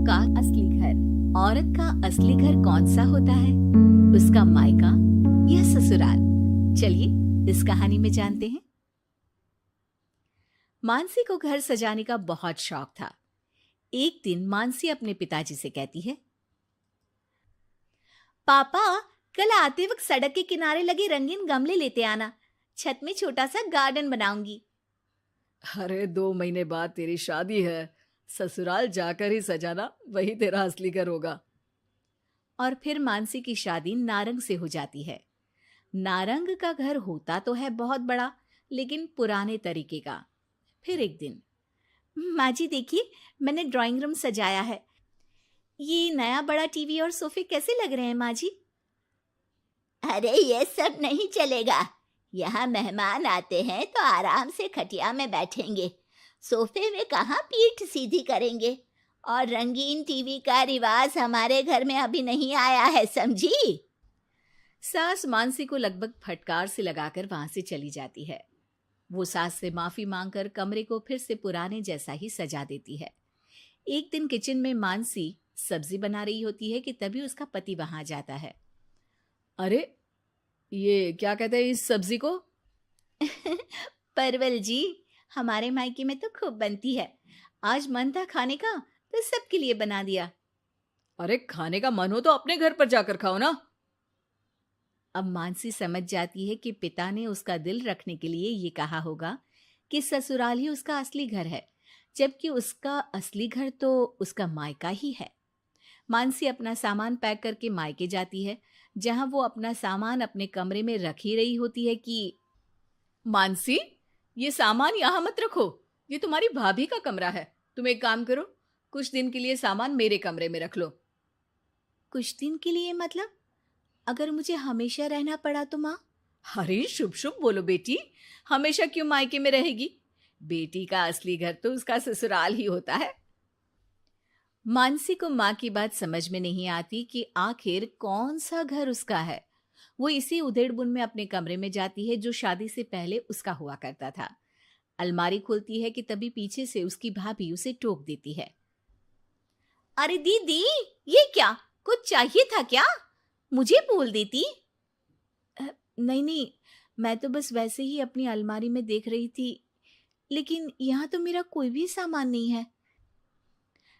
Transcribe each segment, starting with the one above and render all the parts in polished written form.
का असली घर। औरत का असली घर कौन सा होता है? उसका मायका या ससुराल? चलिए इस कहानी में जानते हैं। मानसी को घर सजाने का बहुत शौक था। एक दिन मानसी अपने पिताजी से कहती है, पापा, कल आते वक्त सड़क के किनारे लगे रंगीन गमले लेते आना। छत में छोटा सा गार्डन बनाऊंगी। अरे 2 महीने बाद तेरी शादी है, ससुराल जाकर ही सजाना, वही तेरा असली घर होगा। और फिर मानसी की शादी नारंग से हो जाती है। नारंग का घर होता तो है बहुत बड़ा, लेकिन पुराने तरीके का। फिर एक दिन, माँ जी देखिए, मैंने ड्राइंग रूम सजाया है। ये नया बड़ा टीवी और सोफे कैसे लग रहे हैं माँ जी? अरे ये सब नहीं चलेगा। यहाँ मेहमान आते हैं तो आराम से खटिया में बैठेंगे, सोफे में कहाँ पीठ सीधी करेंगे। और रंगीन टीवी का रिवाज हमारे घर में अभी नहीं आया है, समझी? सास मानसी को लगभग फटकार से लगाकर वहां से चली जाती है। वो सास से माफी मांगकर कमरे को फिर से पुराने जैसा ही सजा देती है। एक दिन किचन में मानसी सब्जी बना रही होती है कि तभी उसका पति वहां आ जाता है। अरे ये क्या कहते हैं इस सब्जी को? परवल जी, हमारे मायके में तो खूब बनती है। आज मन था खाने का तो सबके लिए बना दिया। अरे खाने का मन हो तो अपने घर पर जाकर खाओ ना। अब मानसी समझ जाती है कि पिता ने उसका दिल रखने के लिए ये कहा होगा कि ससुराल ही उसका असली घर है, जबकि उसका असली घर तो उसका मायका ही है। मानसी अपना सामान पैक करके मायके जाती है। जहां वो अपना सामान अपने कमरे में रख ही रही होती है कि मानसी, ये सामान यहाँ मत रखो, ये तुम्हारी भाभी का कमरा है। तुम एक काम करो, कुछ दिन के लिए सामान मेरे कमरे में रख लो। कुछ दिन के लिए मतलब? अगर मुझे हमेशा रहना पड़ा तो माँ? अरे शुभ शुभ बोलो बेटी, हमेशा क्यों मायके में रहेगी? बेटी का असली घर तो उसका ससुराल ही होता है। मानसी को माँ की बात समझ में नहीं आती कि आखिर कौन सा घर उसका है। वो इसी उधेड़बुन में अपने कमरे में जाती है जो शादी से पहले उसका हुआ करता था। अलमारी खोलती है कि तभी पीछे से उसकी भाभी उसे टोक देती है। अरे दीदी, ये क्या? कुछ चाहिए था क्या? मुझे बोल देती। नहीं नहीं, मैं तो बस वैसे ही अपनी अलमारी में देख रही थी, लेकिन यहाँ तो मेरा कोई भी सामान नहीं है।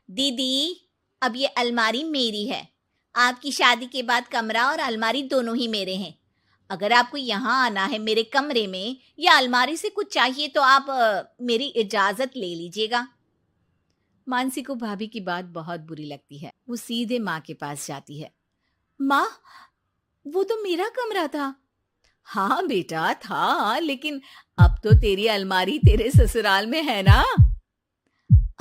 दीदी, अब ये अलमारी मेरी है। आपकी शादी के बाद कमरा और अलमारी दोनों ही मेरे हैं। अगर आपको यहाँ आना है मेरे कमरे में या अलमारी से कुछ चाहिए तो आप मेरी इजाजत ले लीजिएगा। मानसी को भाभी की बात बहुत बुरी लगती है। वो सीधे माँ के पास जाती है। माँ, वो तो मेरा कमरा था। हाँ बेटा था, लेकिन अब तो तेरी अलमारी तेरे ससुराल में है ना।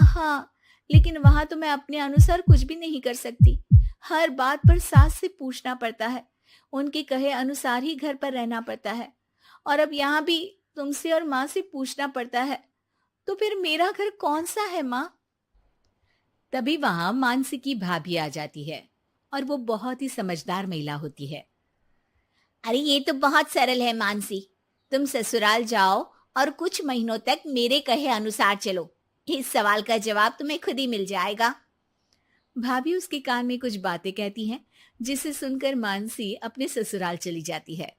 हाँ, लेकिन वहां तो मैं अपने अनुसार कुछ भी नहीं कर सकती। हर बात पर सास से पूछना पड़ता है। उनके कहे अनुसार ही घर पर रहना पड़ता है। और अब यहाँ भी तुमसे और माँ से पूछना पड़ता है। तो फिर मेरा घर कौन सा है माँ? तभी वहां मानसी की भाभी आ जाती है और वो बहुत ही समझदार महिला होती है। अरे ये तो बहुत सरल है मानसी। तुम ससुराल जाओ और कुछ महीनों तक मेरे कहे अनुसार चलो। इस सवाल का जवाब तुम्हें खुद ही मिल जाएगा। भाभी उसके कान में कुछ बातें कहती हैं, जिसे सुनकर मानसी अपने ससुराल चली जाती है।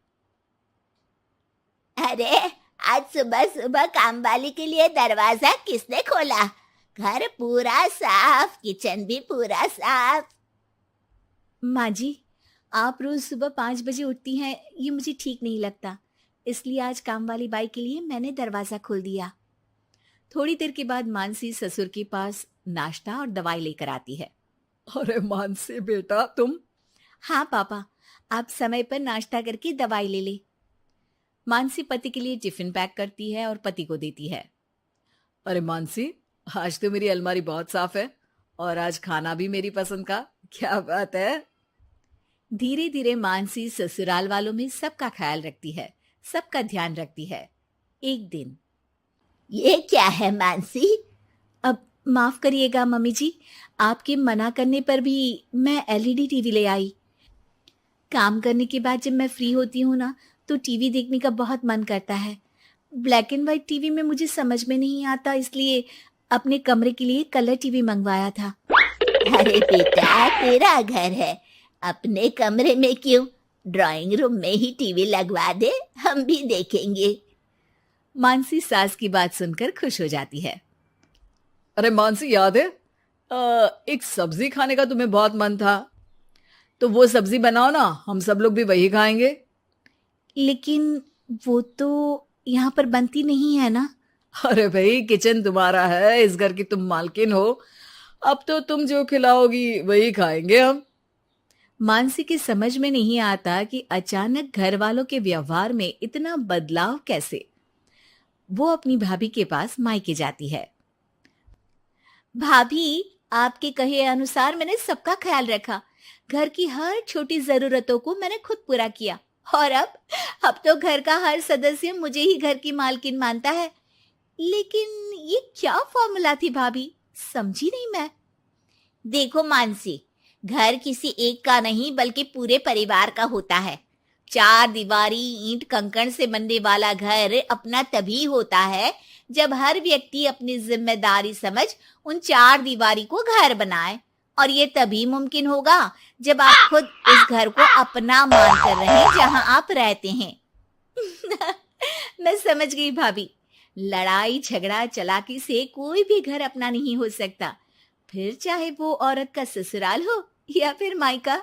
अरे आज सुबह सुबह काम वाली के लिए दरवाजा किसने खोला? घर पूरा साफ, किचन भी पूरा साफ। माँ जी, आप रोज सुबह 5 बजे उठती हैं, ये मुझे ठीक नहीं लगता। इसलिए आज काम वाली बाई के लिए मैंने दरवाजा खोल दिया। थोड़ी देर के बाद मानसी ससुर के पास नाश्ता और दवाई लेकर आती है। अरे मानसी बेटा तुम। हाँ पापा, आप समय पर नाश्ता करके दवाई ले ले। मानसी पति के लिए टिफिन पैक करती है और पति को देती है। अरे मानसी, आज तो मेरी अलमारी बहुत साफ है और आज खाना भी मेरी पसंद का। क्या बात है। धीरे धीरे मानसी ससुराल वालों में सबका ख्याल रखती है, सबका ध्यान रखती है। एक दिन, ये क्या है मानसी? अब माफ करिएगा मम्मी जी, आपके मना करने पर भी मैं एलईडी टीवी ले आई। काम करने के बाद जब मैं फ्री होती हूँ ना, तो टीवी देखने का बहुत मन करता है। ब्लैक एंड व्हाइट टीवी में मुझे समझ में नहीं आता, इसलिए अपने कमरे के लिए कलर टीवी मंगवाया था। अरे बेटा, तेरा घर है, अपने कमरे में क्यों? ड्राइंग रूम में ही टीवी लगवा दे, हम भी देखेंगे। मानसी सास की बात सुनकर खुश हो जाती है। अरे मानसी, याद है एक सब्जी खाने का तुम्हें बहुत मन था, तो वो सब्जी बनाओ ना, हम सब लोग भी वही खाएंगे। लेकिन वो तो यहाँ पर बनती नहीं है ना। अरे भाई, किचन तुम्हारा है, इस घर की तुम मालकिन हो, अब तो तुम जो खिलाओगी वही खाएंगे हम। मानसी की समझ में नहीं आता कि अचानक घर वालों के व्यवहार में इतना बदलाव कैसे। वो अपनी भाभी के पास मायके जाती है। भाभी, आपके कहे अनुसार मैंने सबका ख्याल रखा। घर की हर छोटी जरूरतों को मैंने खुद पूरा किया। और अब तो घर का हर सदस्य मुझे ही घर की मालकिन मानता है। लेकिन ये क्या फॉर्मूला थी भाभी, समझी नहीं मैं। देखो मानसी, घर किसी एक का नहीं बल्कि पूरे परिवार का होता है। चार दीवारी ईंट कंकड़ से बनने वाला घर अपना तभी होता है जब हर व्यक्ति अपनी जिम्मेदारी समझ उन चार दीवारी को घर बनाए। और ये तभी मुमकिन होगा जब आप खुद उस घर को अपना मानकर रहें जहां आप रहते हैं। मैं समझ गई भाभी। लड़ाई झगड़ा चालाकी से कोई भी घर अपना नहीं हो सकता, फिर चाहे वो औरत का ससुराल हो या फिर मायका।